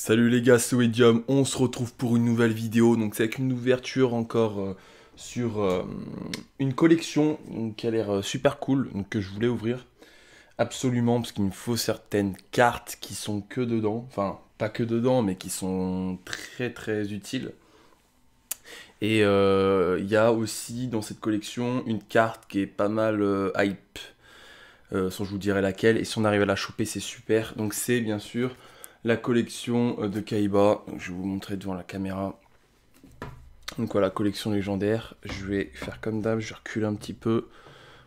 Salut les gars, c'est Wedium, on se retrouve pour une nouvelle vidéo, donc c'est avec une ouverture encore sur une collection qui a l'air super cool, donc que je voulais ouvrir absolument parce qu'il me faut certaines cartes qui sont que dedans, enfin pas que dedans mais qui sont très très utiles. Et il y a aussi dans cette collection une carte qui est pas mal hype, sans je vous dirai laquelle, et si on arrive à la choper c'est super, donc c'est bien sûr la collection de Kaiba. Donc, je vais vous montrer devant la caméra. Donc voilà, collection légendaire. Je vais faire comme d'hab, je vais reculer un petit peu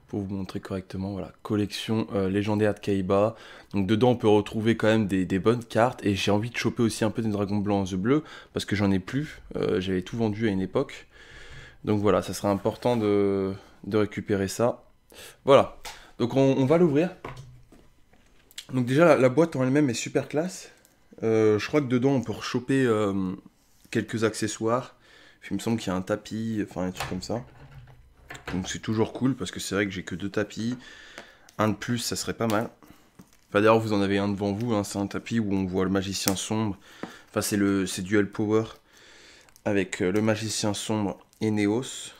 pour vous montrer correctement. Voilà, collection légendaire de Kaiba. Donc dedans, on peut retrouver quand même des bonnes cartes. Et j'ai envie de choper aussi un peu des dragons blancs et bleus parce que j'en ai plus. J'avais tout vendu à une époque. Donc voilà, ça sera important de récupérer ça. Voilà, donc on va l'ouvrir. Donc déjà, la boîte en elle-même est super classe. Je crois que dedans, on peut rechoper quelques accessoires. Il me semble qu'il y a un tapis, enfin un truc comme ça. Donc c'est toujours cool parce que c'est vrai que j'ai que deux tapis. Un de plus, ça serait pas mal. Enfin d'ailleurs, vous en avez un devant vous, hein, c'est un tapis où on voit le magicien sombre. Enfin c'est Duel Power avec le magicien sombre et Néos.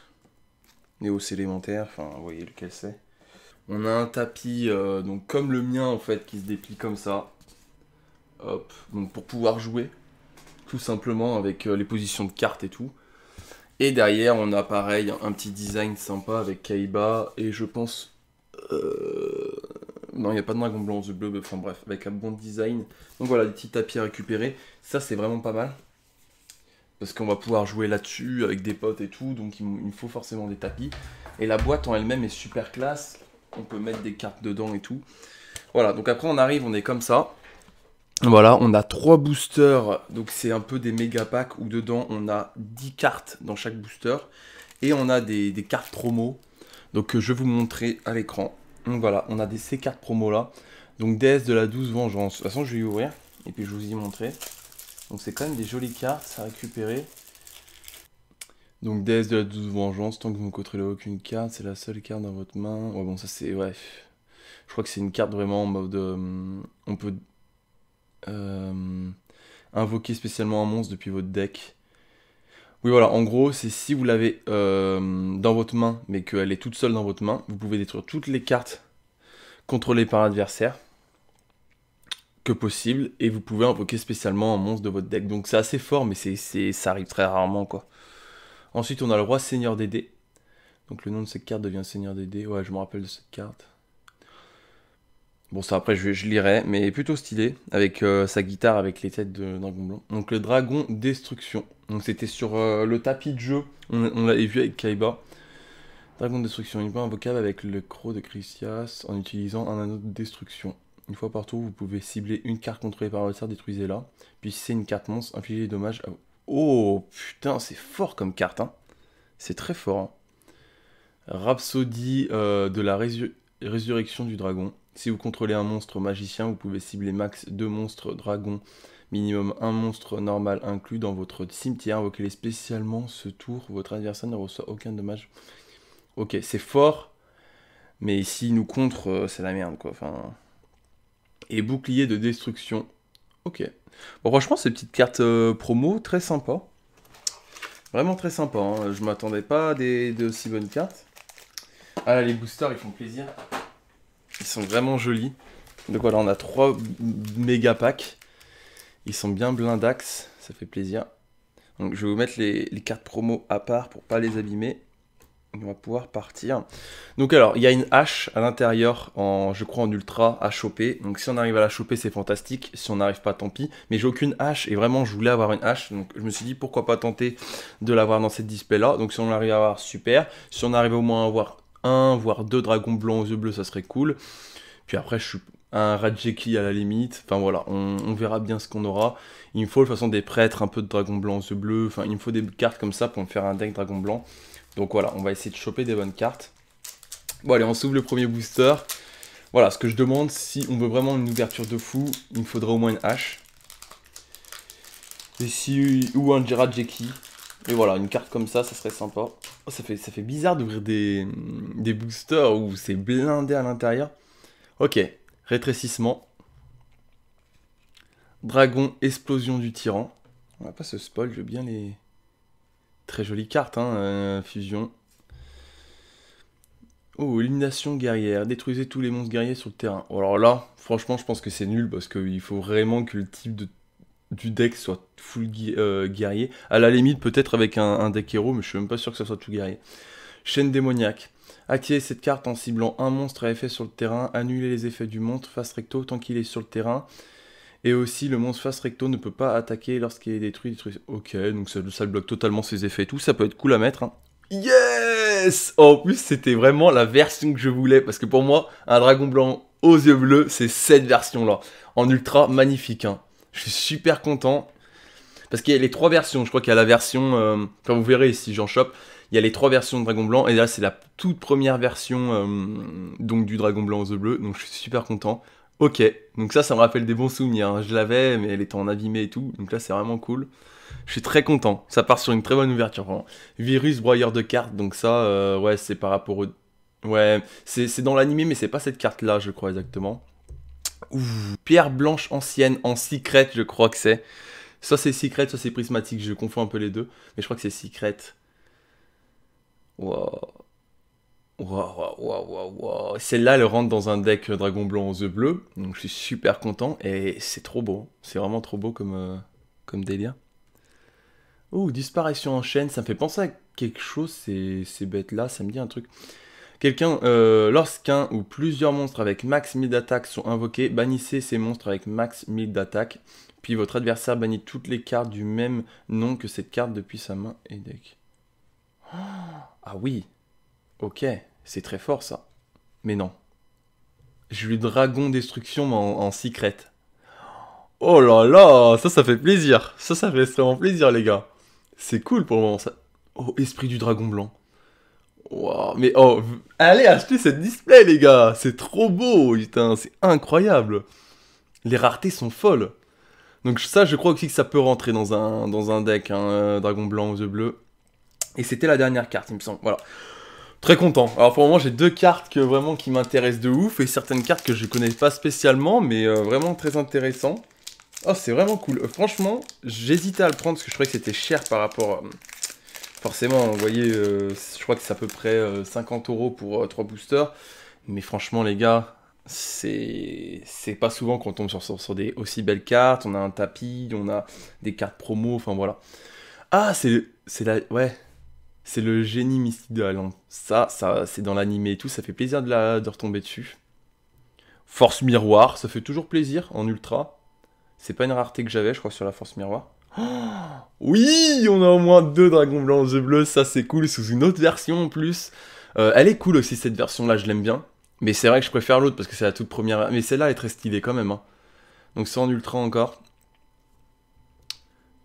Néos élémentaire, enfin vous voyez lequel c'est. On a un tapis donc comme le mien en fait qui se déplie comme ça. Hop, donc pour pouvoir jouer tout simplement avec les positions de cartes et tout. Et derrière, on a pareil un petit design sympa avec Kaiba et je pense. Non, il n'y a pas de dragon blanc, The bleu, enfin bref, avec un bon design. Donc voilà, des petits tapis à récupérer. Ça, c'est vraiment pas mal. Parce qu'on va pouvoir jouer là-dessus avec des potes et tout. Donc il me faut forcément des tapis. Et la boîte en elle-même est super classe. On peut mettre des cartes dedans et tout. Voilà, donc après on arrive, on est comme ça. Voilà, on a 3 boosters, donc c'est un peu des méga packs où dedans on a 10 cartes dans chaque booster. Et on a des cartes promo, donc je vais vous montrer à l'écran. Donc voilà, on a ces cartes promo là. Donc déesse de la 12 vengeance. De toute façon, je vais y ouvrir et puis je vais vous y montrer. Donc c'est quand même des jolies cartes à récupérer. Donc déesse de la 12 vengeance, tant que vous ne contrôlez aucune carte, c'est la seule carte dans votre main. Ouais, bon, ça c'est. Ouais. Je crois que c'est une carte vraiment en mode. On peut. euh, Invoquer spécialement un monstre depuis votre deck. Oui, voilà, en gros, c'est si vous l'avez dans votre main, mais qu'elle est toute seule dans votre main, vous pouvez détruire toutes les cartes contrôlées par l'adversaire que possible, et vous pouvez invoquer spécialement un monstre de votre deck. Donc c'est assez fort, mais ça arrive très rarement, quoi. Ensuite, on a le roi seigneur des dés. Donc le nom de cette carte devient seigneur des dés. Ouais, je me rappelle de cette carte. Bon, ça après je lirai, mais plutôt stylé, avec sa guitare avec les têtes de dragon blanc. Donc le dragon destruction. Donc c'était sur le tapis de jeu, on l'avait vu avec Kaiba. Dragon de destruction, il peut invocable avec le croc de Chrysias en utilisant un anneau de destruction. Une fois par tour, vous pouvez cibler une carte contrôlée par l'adversaire, détruisez-la. Puis si c'est une carte monstre, infligez des dommages à vous. Oh putain, c'est fort comme carte, hein. C'est très fort, hein. Rhapsodie de la résurrection du dragon. Si vous contrôlez un monstre magicien, vous pouvez cibler max 2 monstres dragons, minimum un monstre normal inclus dans votre cimetière. Invoquez-les spécialement ce tour. Votre adversaire ne reçoit aucun dommage. Ok, c'est fort, mais ici nous contre, c'est la merde quoi. Enfin... Et bouclier de destruction. Ok. Bon, franchement, ces petites cartes promo, très sympa. Vraiment très sympa, hein. Je m'attendais pas à de aussi bonnes cartes. Ah là, les boosters, ils font plaisir. Ils sont vraiment jolis. Donc voilà, on a 3 méga packs. Ils sont bien blindax, ça fait plaisir. Donc je vais vous mettre les cartes promo à part pour pas les abîmer. On va pouvoir partir. Donc alors, il y a une hache à l'intérieur, je crois en ultra, à choper. Donc si on arrive à la choper, c'est fantastique. Si on n'arrive pas, tant pis. Mais j'ai aucune hache et vraiment, je voulais avoir une hache. Donc je me suis dit, pourquoi pas tenter de l'avoir dans cette display là. Donc si on arrive à avoir, super. Si on arrive au moins à avoir un, voire 2 dragons blancs aux yeux bleus, ça serait cool. Puis après, je suis un Rajeki à la limite. Enfin voilà, on verra bien ce qu'on aura. Il me faut de toute façon des prêtres, un peu de dragon blanc aux yeux bleus. Enfin, il me faut des cartes comme ça pour me faire un deck dragon blanc. Donc voilà, on va essayer de choper des bonnes cartes. Bon allez, on s'ouvre le premier booster. Voilà, ce que je demande, si on veut vraiment une ouverture de fou, il me faudrait au moins une hache. Ou un Jirajeki. Et voilà, une carte comme ça serait sympa. Oh, ça fait bizarre d'ouvrir des boosters où c'est blindé à l'intérieur. Ok, rétrécissement. Dragon, explosion du tyran. On va pas se spoil, je veux bien les... Très jolies cartes, hein, fusion. Oh, élimination guerrière. Détruisez tous les monstres guerriers sur le terrain. Alors là, franchement, je pense que c'est nul parce qu'il faut vraiment que le type du deck soit full guerrier. À la limite, peut-être avec un deck héros, mais je suis même pas sûr que ça soit tout guerrier. Chaîne démoniaque. Activez cette carte en ciblant un monstre à effet sur le terrain. Annulez les effets du monstre face recto tant qu'il est sur le terrain. Et aussi, le monstre face recto ne peut pas attaquer lorsqu'il est détruit. Ok, donc ça bloque totalement ses effets et tout. Ça peut être cool à mettre, hein. Yes! En plus, c'était vraiment la version que je voulais. Parce que pour moi, un dragon blanc aux yeux bleus, c'est cette version-là. En ultra, magnifique, hein. Je suis super content. Parce qu'il y a les 3 versions. Je crois qu'il y a la version... Enfin, vous verrez si j'en chope. Il y a les 3 versions de dragon blanc. Et là, c'est la toute première version donc du dragon blanc aux yeux bleus. Donc, je suis super content. Ok. Donc ça me rappelle des bons souvenirs, hein. Je l'avais, mais elle était en abîmé et tout. Donc là, c'est vraiment cool. Je suis très content. Ça part sur une très bonne ouverture, vraiment. Virus, broyeur de cartes. Donc ça, ouais, c'est par rapport au... Ouais, c'est dans l'animé, mais c'est pas cette carte-là, je crois, exactement. Ouh, pierre blanche ancienne, en secret, je crois que c'est. Soit c'est secret, soit c'est prismatique. Je confonds un peu les deux. Mais je crois que c'est secret. Wow. Waouh. Celle-là, elle rentre dans un deck dragon blanc aux yeux bleus. Donc je suis super content. Et c'est trop beau. C'est vraiment trop beau comme délire. Oh, disparition en chaîne, ça me fait penser à quelque chose, ces bêtes-là, ça me dit un truc. Lorsqu'un ou plusieurs monstres avec max 1000 d'attaque sont invoqués, bannissez ces monstres avec max 1000 d'attaque. Puis votre adversaire bannit toutes les cartes du même nom que cette carte depuis sa main et deck. Ah oui, ok, c'est très fort ça. Mais non. J'ai eu dragon destruction en secret. Oh là là, ça fait plaisir. Ça fait extrêmement plaisir les gars. C'est cool pour le moment ça. Oh, esprit du dragon blanc. Wow, mais oh, allez acheter cette display les gars. C'est trop beau, putain, c'est incroyable. Les raretés sont folles. Donc ça, je crois aussi que ça peut rentrer dans un deck, hein, dragon blanc aux yeux bleus. Et c'était la dernière carte, il me semble. Voilà. Très content. Alors pour le moment, j'ai 2 cartes vraiment qui m'intéressent de ouf et certaines cartes que je connais pas spécialement, mais vraiment très intéressant. Oh, c'est vraiment cool. Franchement, j'hésitais à le prendre parce que je trouvais que c'était cher par rapport... forcément, vous voyez, je crois que c'est à peu près 50 € pour 3 boosters. Mais franchement, les gars, c'est pas souvent qu'on tombe sur des aussi belles cartes. On a un tapis, on a des cartes promo, enfin voilà. Ah, ouais, c'est le génie mystique de la lampe. Ça c'est dans l'animé et tout, ça fait plaisir de retomber dessus. Force miroir, ça fait toujours plaisir en ultra. C'est pas une rareté que j'avais, je crois, sur la force miroir. Oh, oui, on a au moins 2 dragons blancs et bleus, ça c'est cool, sous une autre version en plus. Elle est cool aussi cette version-là, je l'aime bien. Mais c'est vrai que je préfère l'autre parce que c'est la toute première. Mais celle-là est très stylée quand même, hein. Donc c'est en ultra encore.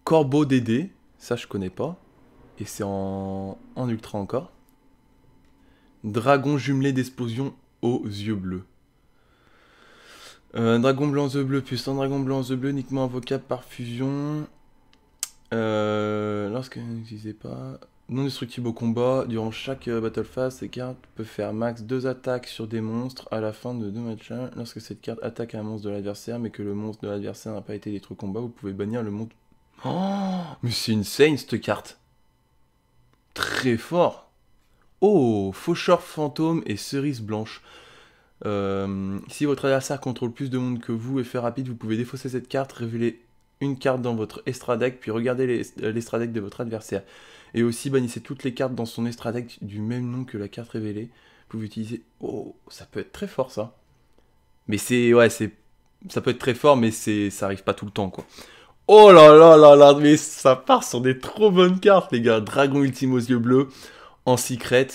Corbeau DD, ça je connais pas. Et c'est en ultra encore. Dragon jumelé d'explosion aux yeux bleus. Dragon blanc aux yeux bleus plus un dragon blanc aux yeux bleus uniquement invocable par fusion. Lorsque vous n'utilisez pas... Non destructible au combat, durant chaque battle phase, ces cartes peuvent faire max 2 attaques sur des monstres à la fin de 2 matchs. Lorsque cette carte attaque un monstre de l'adversaire, mais que le monstre de l'adversaire n'a pas été détruit au combat, vous pouvez bannir le monstre... Oh, mais c'est insane cette carte. Très fort. Oh, faucheur fantôme et cerise blanche. Si votre adversaire contrôle plus de monde que vous et fait rapide, vous pouvez défausser cette carte, révéler une carte dans votre extra deck, puis regardez l'extra deck de votre adversaire. Et aussi bannissez toutes les cartes dans son extra deck du même nom que la carte révélée. Vous pouvez utiliser... Oh, ça peut être très fort ça. Mais c'est... Ouais, ça peut être très fort, mais ça arrive pas tout le temps, quoi. Oh là là là là, mais ça part sur des trop bonnes cartes, les gars. Dragon ultime aux yeux bleus, en secret.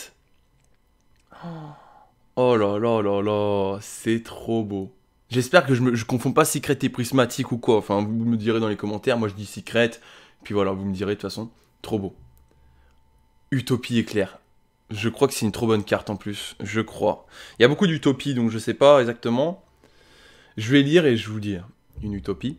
Oh là là là là, c'est trop beau. J'espère que je confonds pas secret et prismatique ou quoi. Enfin, vous me direz dans les commentaires. Moi, je dis secret. Puis voilà, vous me direz de toute façon. Trop beau. Utopie éclair. Je crois que c'est une trop bonne carte en plus. Je crois. Il y a beaucoup d'utopies, donc je sais pas exactement. Je vais lire et je vous dire. Une utopie.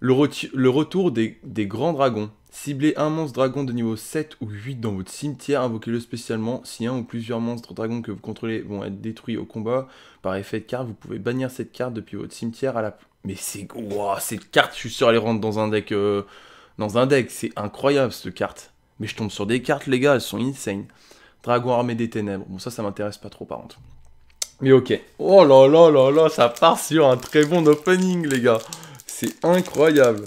Le retour des grands dragons. Ciblez un monstre dragon de niveau 7 ou 8 dans votre cimetière, invoquez-le spécialement. Si un ou plusieurs monstres dragons que vous contrôlez vont être détruits au combat, par effet de carte, vous pouvez bannir cette carte depuis votre cimetière Mais c'est... Wow, cette carte, je suis sûr, elle rentre dans un deck. C'est incroyable, cette carte. Mais je tombe sur des cartes, les gars, elles sont insane. Dragon armé des ténèbres. Bon, ça m'intéresse pas trop, par contre. Mais ok. Oh là là là là, ça part sur un très bon opening, les gars. C'est incroyable.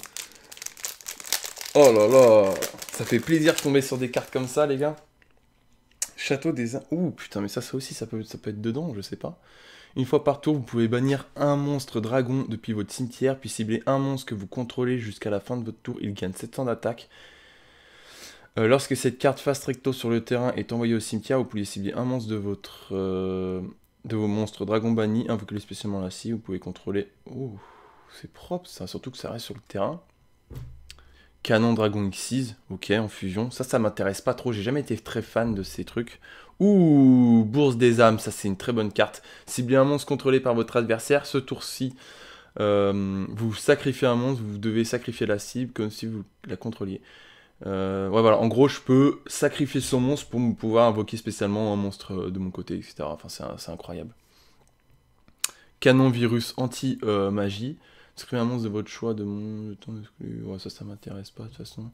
Oh là là. Ça fait plaisir de tomber sur des cartes comme ça, les gars. Château des... Ouh, putain, mais ça aussi, ça peut être dedans, je sais pas. Une fois par tour, vous pouvez bannir un monstre dragon depuis votre cimetière, puis cibler un monstre que vous contrôlez jusqu'à la fin de votre tour. Il gagne 700 d'attaque. Lorsque cette carte fast recto sur le terrain est envoyée au cimetière, vous pouvez cibler un monstre de vos monstres dragon bannis, invoquez-les spécialement là-ci. Vous pouvez contrôler... Ouh, c'est propre ça, surtout que ça reste sur le terrain. Canon Dragon X6, ok, en fusion. Ça m'intéresse pas trop, j'ai jamais été très fan de ces trucs. Ouh, Bourse des âmes, ça c'est une très bonne carte. Ciblez un monstre contrôlé par votre adversaire, ce tour-ci, vous sacrifiez un monstre, vous devez sacrifier la cible comme si vous la contrôliez. Ouais, voilà, en gros, je peux sacrifier son monstre pour pouvoir invoquer spécialement un monstre de mon côté, etc. Enfin, c'est incroyable. Canon virus anti-magie. Inscrivez un monstre de votre choix de mon temps exclu. Ouais, ça m'intéresse pas de toute façon.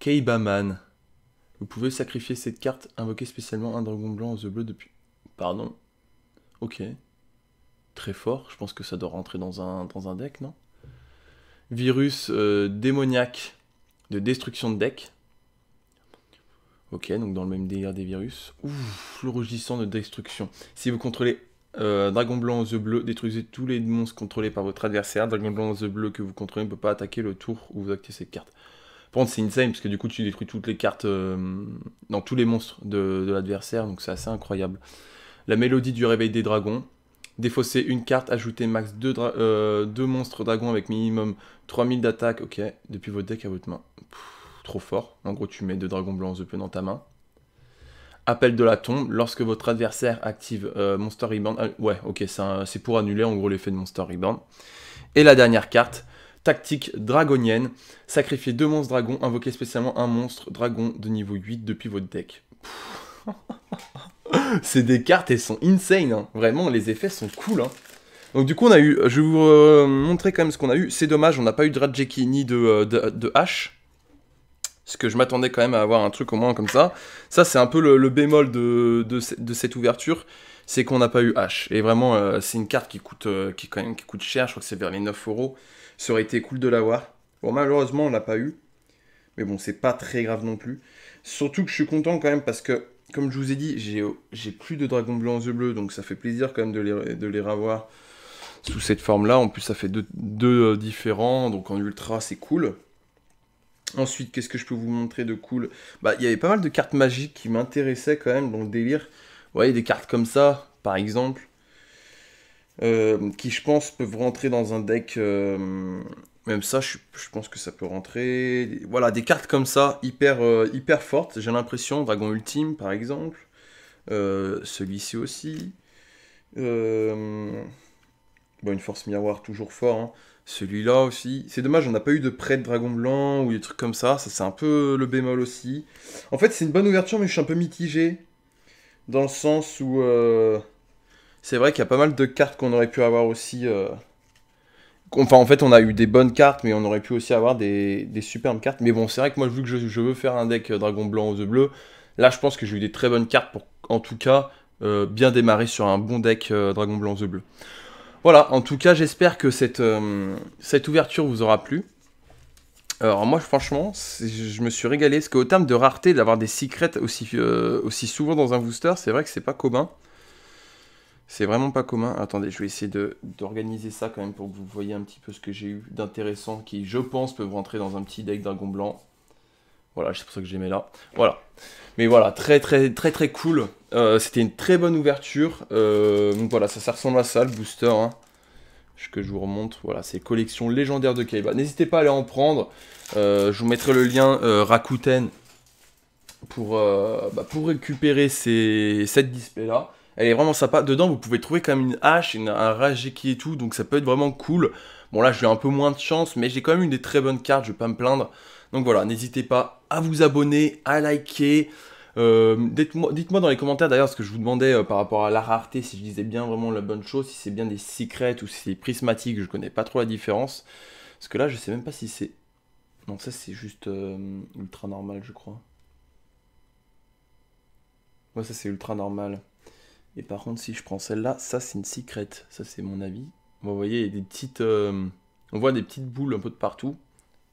Keibaman. Vous pouvez sacrifier cette carte, invoquer spécialement un dragon blanc aux yeux bleus depuis... Pardon. Ok. Très fort. Je pense que ça doit rentrer dans un deck, non? Virus démoniaque de destruction de deck. Ok, donc dans le même délire des virus. Ouf, le rugissant de destruction. Si vous contrôlez dragon blanc aux yeux bleus, détruisez tous les monstres contrôlés par votre adversaire. Dragon blanc aux yeux bleus que vous contrôlez ne peut pas attaquer le tour où vous activez cette carte. Par contre, c'est insane parce que du coup, tu détruis toutes les cartes dans tous les monstres de l'adversaire, donc c'est assez incroyable. La mélodie du réveil des dragons. Défausser une carte, ajouter max 2 monstres dragons avec minimum 3000 d'attaque, ok, depuis votre deck à votre main. Trop fort. En gros, tu mets 2 dragons blancs aux yeux bleus dans ta main. Appel de la tombe, lorsque votre adversaire active Monster Rebound. Ouais, ok, c'est pour annuler en gros l'effet de Monster Rebound. Et la dernière carte, tactique dragonienne. Sacrifiez 2 monstres dragons, invoquez spécialement un monstre dragon de niveau 8 depuis votre deck. C'est des cartes, elles sont insane, hein. Vraiment, les effets sont cool. Hein. Donc du coup, on a eu, je vais vous montrer quand même ce qu'on a eu. C'est dommage, on n'a pas eu de Rajeki ni de H. Parce que je m'attendais quand même à avoir un truc au moins comme ça. Ça, c'est un peu le bémol de cette ouverture. C'est qu'on n'a pas eu H. Et vraiment, c'est une carte qui coûte cher. Je crois que c'est vers les 9 €. Ça aurait été cool de l'avoir. Bon, malheureusement, on l'a pas eu. Mais bon, c'est pas très grave non plus. Surtout que je suis content quand même parce que, comme je vous ai dit, j'ai plus de dragons blancs aux yeux bleus. Donc ça fait plaisir quand même de les revoir sous cette forme-là. En plus, ça fait deux différents. Donc en ultra, c'est cool. Ensuite, qu'est-ce que je peux vous montrer de cool? Bah, il y avait pas mal de cartes magiques qui m'intéressaient quand même dans le délire. Vous voyez, des cartes comme ça, par exemple, qui, je pense, peuvent rentrer dans un deck... même ça, je pense que ça peut rentrer... Voilà, des cartes comme ça, hyper fortes, j'ai l'impression. Dragon Ultime, par exemple. Celui-ci aussi. Bon, une force miroir, toujours fort, hein. Celui-là aussi. C'est dommage, on n'a pas eu de prêt de dragon blanc ou des trucs comme ça. Ça, c'est un peu le bémol aussi. En fait, c'est une bonne ouverture, mais je suis un peu mitigé. Dans le sens où... c'est vrai qu'il y a pas mal de cartes qu'on aurait pu avoir aussi... Enfin, en fait, on a eu des bonnes cartes, mais on aurait pu aussi avoir des superbes cartes. Mais bon, c'est vrai que moi, vu que je veux faire un deck dragon blanc aux œufs bleus, là, je pense que j'ai eu des très bonnes cartes pour, en tout cas, bien démarrer sur un bon deck dragon blanc aux œufs bleus. Voilà, en tout cas, j'espère que cette ouverture vous aura plu. Alors moi, franchement, je me suis régalé, parce qu'au terme de rareté, d'avoir des secrets aussi souvent dans un booster, c'est vrai que c'est pas commun. C'est vraiment pas commun. Attendez, je vais essayer d'organiser ça quand même pour que vous voyez un petit peu ce que j'ai eu d'intéressant, qui, je pense, peuvent rentrer dans un petit deck dragon blanc. Voilà, c'est pour ça que je les mets là. Voilà. Mais voilà, très cool. C'était une très bonne ouverture. Donc voilà, ça ressemble à ça, le booster. Hein, que je vous remonte. Voilà, c'est collection légendaire de Kaiba. N'hésitez pas à aller en prendre. Je vous mettrai le lien Rakuten pour récupérer cette display-là. Elle est vraiment sympa. Dedans, vous pouvez trouver quand même une hache, un Rajeki et tout. Donc ça peut être vraiment cool. Bon, là, j'ai un peu moins de chance, mais j'ai quand même eu des très bonnes cartes. Je vais pas me plaindre. Donc voilà, n'hésitez pas à vous abonner, à liker, Dites-moi dans les commentaires d'ailleurs ce que je vous demandais par rapport à la rareté, si je disais bien vraiment la bonne chose, si c'est bien des secrets ou si c'est prismatique, je connais pas trop la différence. Parce que là, je sais même pas si c'est... Non, ça c'est juste ultra normal, je crois. Ouais, ça c'est ultra normal. Et par contre, si je prends celle-là, ça c'est une secret. Ça c'est mon avis. Bon, vous voyez, il y a des petites... on voit des petites boules un peu de partout.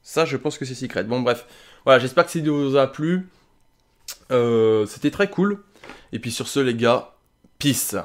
Ça, je pense que c'est secret. Bon, bref. Voilà, j'espère que cette vidéo vous a plu. C'était très cool. Et puis sur ce, les gars, peace.